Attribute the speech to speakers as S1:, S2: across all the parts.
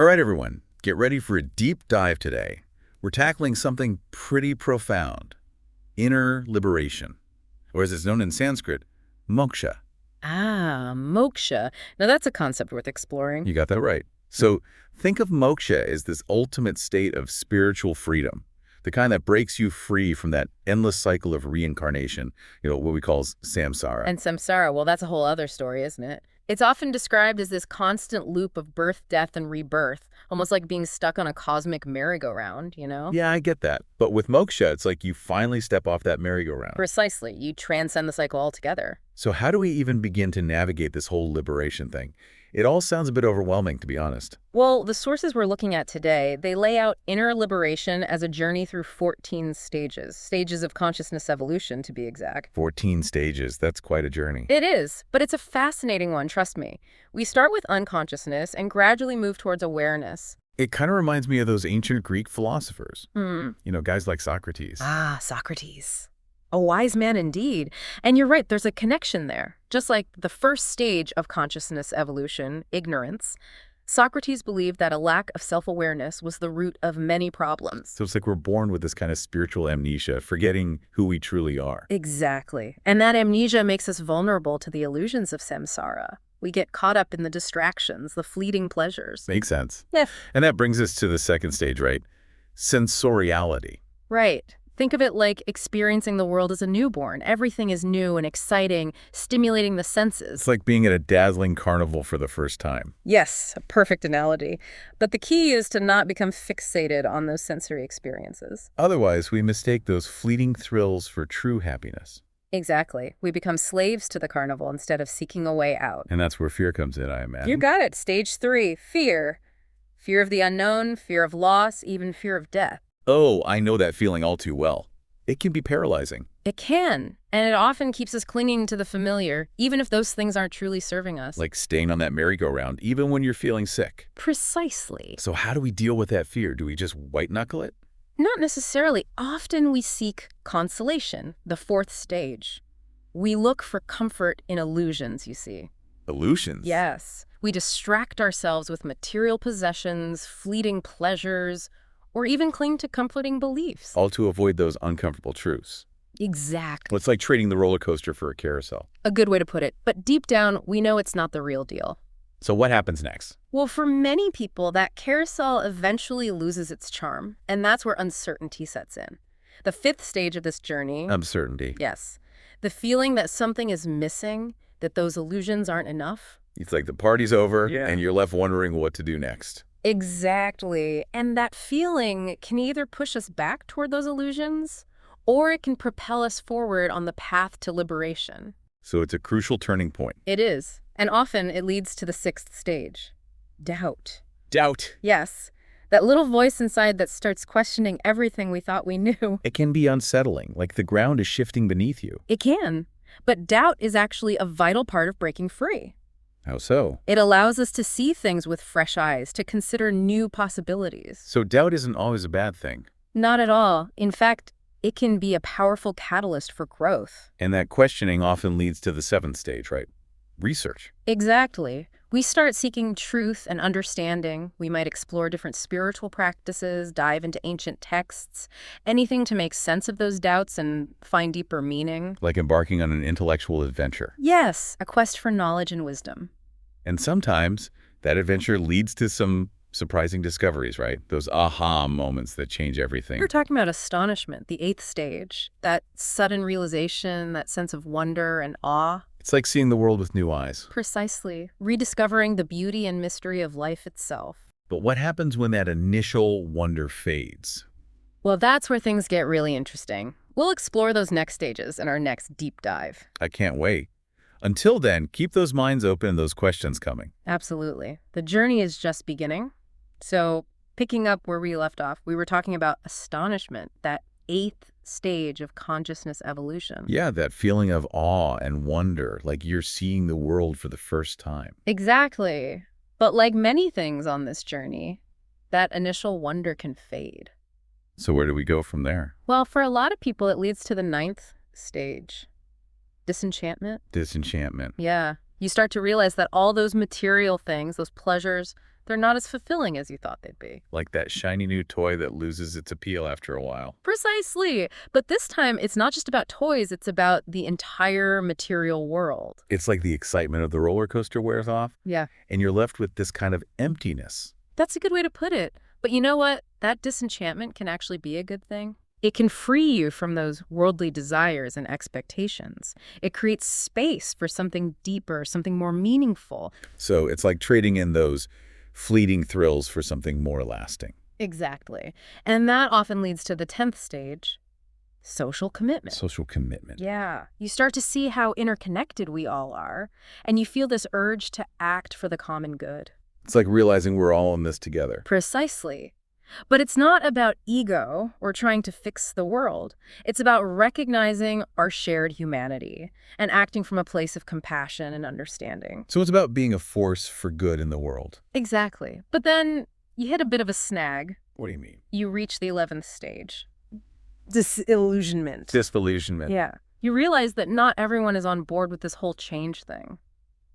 S1: All right, everyone, get ready for a deep dive today. We're tackling something pretty profound, inner liberation, or as it's known in Sanskrit, moksha.
S2: Ah, moksha. Now that's a concept worth exploring.
S1: You got that right. So think of moksha as this ultimate state of spiritual freedom, the kind that breaks you free from that endless cycle of reincarnation, what we call samsara.
S2: And samsara, well, that's a whole other story, isn't it? It's often described as this constant loop of birth, death, and rebirth, almost like being stuck on a cosmic merry-go-round, you know?
S1: Yeah, I get that. But with moksha, it's like you finally step off that merry-go-round.
S2: Precisely. You transcend the cycle altogether.
S1: So how do we even begin to navigate this whole liberation thing? It all sounds a bit overwhelming, to be honest.
S2: Well, the sources we're looking at today, they lay out inner liberation as a journey through 14 stages of consciousness evolution, to be exact.
S1: 14 stages, that's quite a journey.
S2: It is, but it's a fascinating one, trust me. We start with unconsciousness and gradually move towards awareness.
S1: It kind of reminds me of those ancient Greek philosophers. Guys like Socrates.
S2: Ah, Socrates. A wise man indeed. And you're right, there's a connection there. Just like the first stage of consciousness evolution, ignorance, Socrates believed that a lack of self-awareness was the root of many problems.
S1: So it's like we're born with this kind of spiritual amnesia, forgetting who we truly are.
S2: Exactly. And that amnesia makes us vulnerable to the illusions of samsara. We get caught up in the distractions, the fleeting pleasures.
S1: Makes sense.
S2: Yeah.
S1: And that brings us to the second stage, right? Sensoriality.
S2: Right. Think of it like experiencing the world as a newborn. Everything is new and exciting, stimulating the senses.
S1: It's like being at a dazzling carnival for the first time.
S2: Yes, a perfect analogy. But the key is to not become fixated on those sensory experiences.
S1: Otherwise, we mistake those fleeting thrills for true happiness.
S2: Exactly. We become slaves to the carnival instead of seeking a way out.
S1: And that's where fear comes in, I imagine.
S2: You got it. Stage 3, fear. Fear of the unknown, fear of loss, even fear of death.
S1: Oh, I know that feeling all too well. It can be paralyzing.
S2: It can, and it often keeps us clinging to the familiar, even if those things aren't truly serving us.
S1: Like staying on that merry-go-round, even when you're feeling sick.
S2: Precisely.
S1: So how do we deal with that fear? Do we just white-knuckle it?
S2: Not necessarily. Often we seek consolation, the fourth stage. We look for comfort in illusions, you see.
S1: Illusions?
S2: Yes. We distract ourselves with material possessions, fleeting pleasures, or even cling to comforting beliefs.
S1: All to avoid those uncomfortable truths.
S2: Exactly.
S1: Well, it's like trading the roller coaster for a carousel.
S2: A good way to put it. But deep down, we know it's not the real deal.
S1: So what happens next?
S2: Well, for many people, that carousel eventually loses its charm, and that's where uncertainty sets in. The fifth stage of this journey...
S1: Uncertainty.
S2: Yes. The feeling that something is missing, that those illusions aren't enough.
S1: It's like the party's over, and you're left wondering what to do next.
S2: Exactly. And that feeling can either push us back toward those illusions, or it can propel us forward on the path to liberation.
S1: So it's a crucial turning point.
S2: It is. And often it leads to the sixth stage. Doubt.
S1: Doubt.
S2: Yes. That little voice inside that starts questioning everything we thought we knew.
S1: It can be unsettling, like the ground is shifting beneath you.
S2: It can. But doubt is actually a vital part of breaking free.
S1: How so?
S2: It allows us to see things with fresh eyes, to consider new possibilities.
S1: So doubt isn't always a bad thing.
S2: Not at all. In fact, it can be a powerful catalyst for growth.
S1: And that questioning often leads to the seventh stage, right? Research.
S2: Exactly. We start seeking truth and understanding. We might explore different spiritual practices, dive into ancient texts, anything to make sense of those doubts and find deeper meaning.
S1: Like embarking on an intellectual adventure.
S2: Yes, a quest for knowledge and wisdom.
S1: And sometimes that adventure leads to some surprising discoveries, right? Those aha moments that change everything.
S2: We're talking about astonishment, the eighth stage. That sudden realization, that sense of wonder and awe.
S1: It's like seeing the world with new eyes.
S2: Precisely. Rediscovering the beauty and mystery of life itself.
S1: But what happens when that initial wonder fades?
S2: Well, that's where things get really interesting. We'll explore those next stages in our next deep dive.
S1: I can't wait. Until then, keep those minds open and those questions coming.
S2: Absolutely. The journey is just beginning. So, picking up where we left off, we were talking about astonishment, that eighth stage of consciousness evolution.
S1: Yeah, that feeling of awe and wonder, like you're seeing the world for the first time.
S2: Exactly. But like many things on this journey, that initial wonder can fade.
S1: So where do we go from there?
S2: Well, for a lot of people, it leads to the ninth stage. Disenchantment.
S1: Disenchantment.
S2: Yeah. You start to realize that all those material things, those pleasures, They're not as fulfilling as you thought they'd be.
S1: Like that shiny new toy that loses its appeal after a while.
S2: Precisely. But this time, it's not just about toys, it's about the entire material world.
S1: It's like the excitement of the roller coaster wears off,
S2: Yeah,
S1: and you're left with this kind of emptiness.
S2: that's a good way to put it. But you know what? That disenchantment can actually be a good thing. It can free you from those worldly desires and expectations. It creates space for something deeper, something more meaningful.
S1: So it's like trading in those fleeting thrills for something more lasting.
S2: Exactly. And that often leads to the 10th stage, social commitment.
S1: Social commitment.
S2: Yeah. You start to see how interconnected we all are, and you feel this urge to act for the common good.
S1: It's like realizing we're all in this together.
S2: Precisely. But it's not about ego or trying to fix the world. It's about recognizing our shared humanity and acting from a place of compassion and understanding.
S1: So it's about being a force for good in the world.
S2: Exactly. But then you hit a bit of a snag.
S1: What do you mean?
S2: You reach the 11th stage. Disillusionment.
S1: Disillusionment.
S2: Yeah. You realize that not everyone is on board with this whole change thing.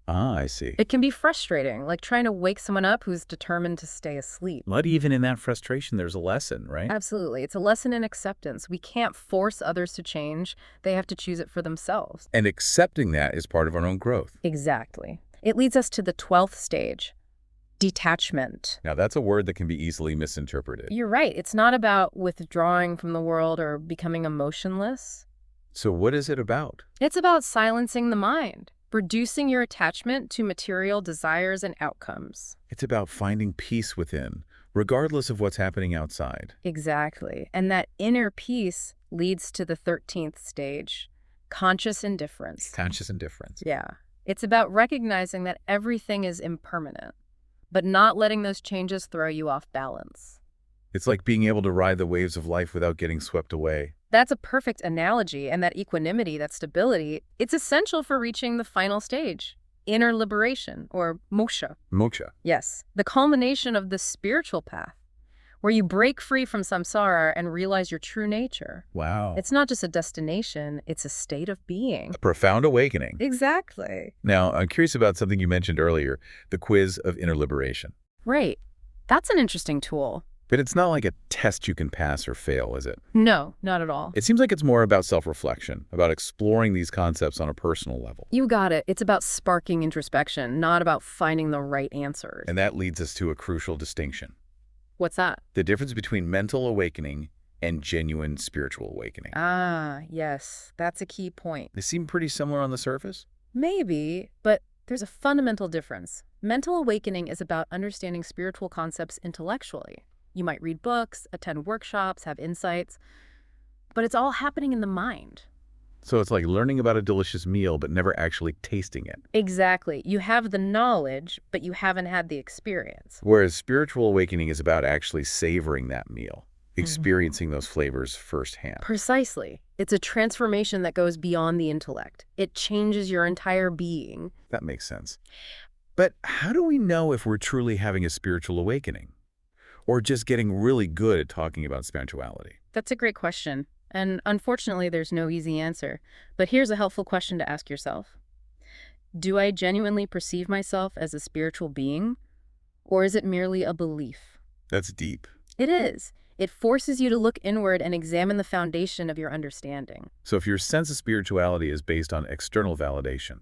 S1: Ah, I see.
S2: It can be frustrating, like trying to wake someone up who's determined to stay asleep.
S1: But even in that frustration, there's a lesson, right?
S2: Absolutely. It's a lesson in acceptance. We can't force others to change. They have to choose it for themselves.
S1: And accepting that is part of our own growth.
S2: Exactly. It leads us to the 12th stage, detachment.
S1: Now, that's a word that can be easily misinterpreted.
S2: You're right. It's not about withdrawing from the world or becoming emotionless.
S1: So what is it about?
S2: It's about silencing the mind, reducing your attachment to material desires and outcomes.
S1: It's about finding peace within, regardless of what's happening outside.
S2: Exactly. And that inner peace leads to the 13th stage, conscious indifference.
S1: Conscious indifference.
S2: Yeah. It's about recognizing that everything is impermanent, but not letting those changes throw you off balance.
S1: It's like being able to ride the waves of life without getting swept away.
S2: That's a perfect analogy, and that equanimity, that stability, it's essential for reaching the final stage, inner liberation, or moksha.
S1: Moksha.
S2: Yes, the culmination of the spiritual path, where you break free from samsara and realize your true nature.
S1: Wow.
S2: It's not just a destination, it's a state of being.
S1: A profound awakening.
S2: Exactly.
S1: Now, I'm curious about something you mentioned earlier, the quiz of inner liberation.
S2: Right. That's an interesting tool.
S1: But it's not like a test you can pass or fail, is it?
S2: No, not at all.
S1: It seems like it's more about self-reflection, about exploring these concepts on a personal level.
S2: You got it. It's about sparking introspection, not about finding the right answers.
S1: And that leads us to a crucial distinction.
S2: What's that?
S1: The difference between mental awakening and genuine spiritual awakening.
S2: Ah, yes. That's a key point.
S1: They seem pretty similar on the surface.
S2: Maybe, but there's a fundamental difference. Mental awakening is about understanding spiritual concepts intellectually. You might read books, attend workshops, have insights, but it's all happening in the mind.
S1: So it's like learning about a delicious meal but never actually tasting it.
S2: Exactly. You have the knowledge, but you haven't had the experience.
S1: Whereas spiritual awakening is about actually savoring that meal, experiencing those flavors firsthand.
S2: Precisely. It's a transformation that goes beyond the intellect. It changes your entire being.
S1: That makes sense. But how do we know if we're truly having a spiritual awakening? Or just getting really good at talking about spirituality?
S2: That's a great question. And unfortunately, there's no easy answer. But here's a helpful question to ask yourself. Do I genuinely perceive myself as a spiritual being? Or is it merely a belief?
S1: That's deep.
S2: It is. It forces you to look inward and examine the foundation of your understanding.
S1: So if your sense of spirituality is based on external validation,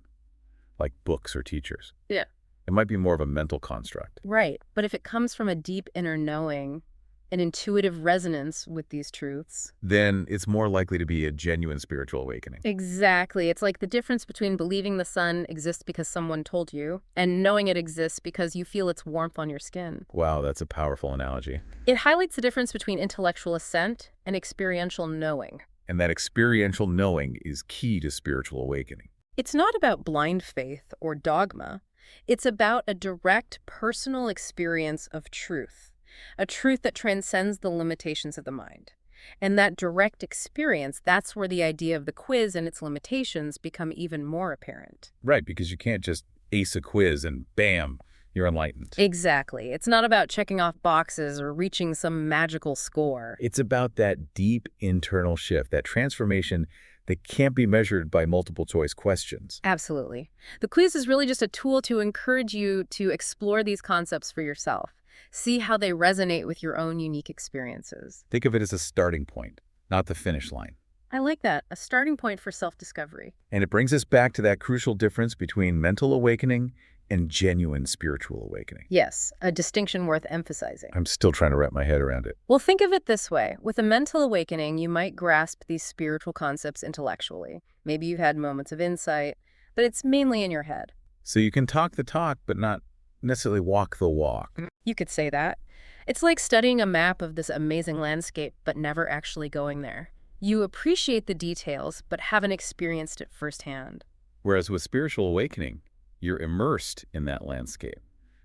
S1: like books or teachers,
S2: Yeah.
S1: it might be more of a mental construct.
S2: Right. But if it comes from a deep inner knowing, an intuitive resonance with these truths.
S1: Then it's more likely to be a genuine spiritual awakening.
S2: Exactly. It's like the difference between believing the sun exists because someone told you and knowing it exists because you feel its warmth on your skin.
S1: Wow, that's a powerful analogy.
S2: It highlights the difference between intellectual assent and experiential knowing.
S1: And that experiential knowing is key to spiritual awakening.
S2: It's not about blind faith or dogma. It's about a direct personal experience of truth, a truth that transcends the limitations of the mind. And that direct experience, that's where the idea of the quiz and its limitations become even more apparent.
S1: Right, because you can't just ace a quiz and bam, you're enlightened.
S2: Exactly. It's not about checking off boxes or reaching some magical score.
S1: It's about that deep internal shift, that transformation They can't be measured by multiple choice questions.
S2: Absolutely. The quiz is really just a tool to encourage you to explore these concepts for yourself. See how they resonate with your own unique experiences.
S1: Think of it as a starting point, not the finish line.
S2: I like that, a starting point for self-discovery.
S1: And it brings us back to that crucial difference between mental awakening and genuine spiritual awakening.
S2: Yes, a distinction worth emphasizing.
S1: I'm still trying to wrap my head around it.
S2: Well, think of it this way. With a mental awakening, you might grasp these spiritual concepts intellectually. Maybe you've had moments of insight, but it's mainly in your head.
S1: So you can talk the talk, but not necessarily walk the walk.
S2: You could say that. It's like studying a map of this amazing landscape, but never actually going there. You appreciate the details, but haven't experienced it firsthand.
S1: Whereas with spiritual awakening, you're immersed in that landscape,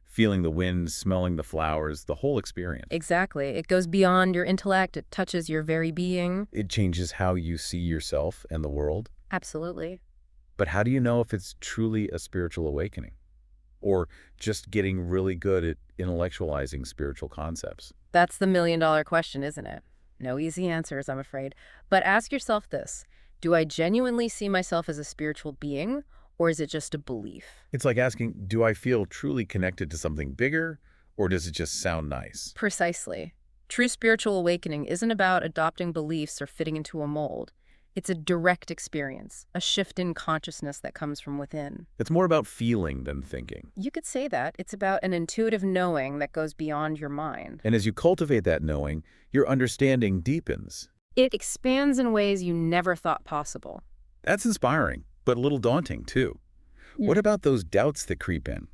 S1: feeling the wind, smelling the flowers, the whole experience.
S2: Exactly. It goes beyond your intellect. It touches your very being.
S1: It changes how you see yourself and the world.
S2: Absolutely.
S1: But how do you know if it's truly a spiritual awakening? Or just getting really good at intellectualizing spiritual concepts?
S2: That's the million-dollar question, isn't it? No easy answers, I'm afraid. But ask yourself this. Do I genuinely see myself as a spiritual being, or is it just a belief?
S1: It's like asking, do I feel truly connected to something bigger, or does it just sound nice?
S2: Precisely. True spiritual awakening isn't about adopting beliefs or fitting into a mold. It's a direct experience, a shift in consciousness that comes from within.
S1: It's more about feeling than thinking.
S2: You could say that. It's about an intuitive knowing that goes beyond your mind.
S1: And as you cultivate that knowing, your understanding deepens.
S2: It expands in ways you never thought possible.
S1: That's inspiring, but a little daunting, too.
S2: Yeah.
S1: What about those doubts that creep in?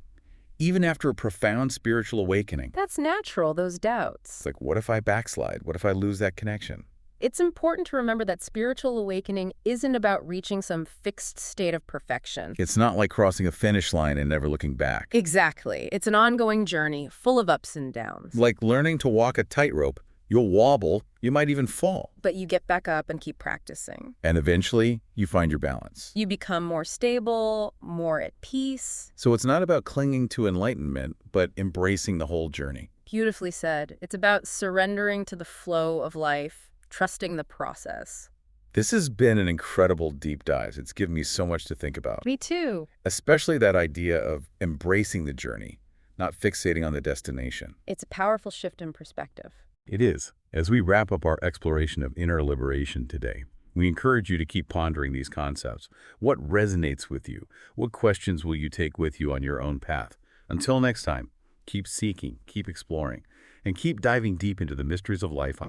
S1: Even after a profound spiritual awakening.
S2: That's natural, those doubts.
S1: It's like, what if I backslide? What if I lose that connection?
S2: It's important to remember that spiritual awakening isn't about reaching some fixed state of perfection.
S1: It's not like crossing a finish line and never looking back.
S2: Exactly. It's an ongoing journey, full of ups and downs.
S1: Like learning to walk a tightrope. You'll wobble, you might even fall.
S2: But you get back up and keep practicing.
S1: And eventually, you find your balance.
S2: You become more stable, more at peace.
S1: So it's not about clinging to enlightenment, but embracing the whole journey.
S2: Beautifully said. It's about surrendering to the flow of life, trusting the process.
S1: This has been an incredible deep dive. It's given me so much to think about.
S2: Me too.
S1: Especially that idea of embracing the journey, not fixating on the destination.
S2: It's a powerful shift in perspective.
S1: It is. As we wrap up our exploration of inner liberation today, we encourage you to keep pondering these concepts. What resonates with you? What questions will you take with you on your own path? Until next time, keep seeking, keep exploring, and keep diving deep into the mysteries of life.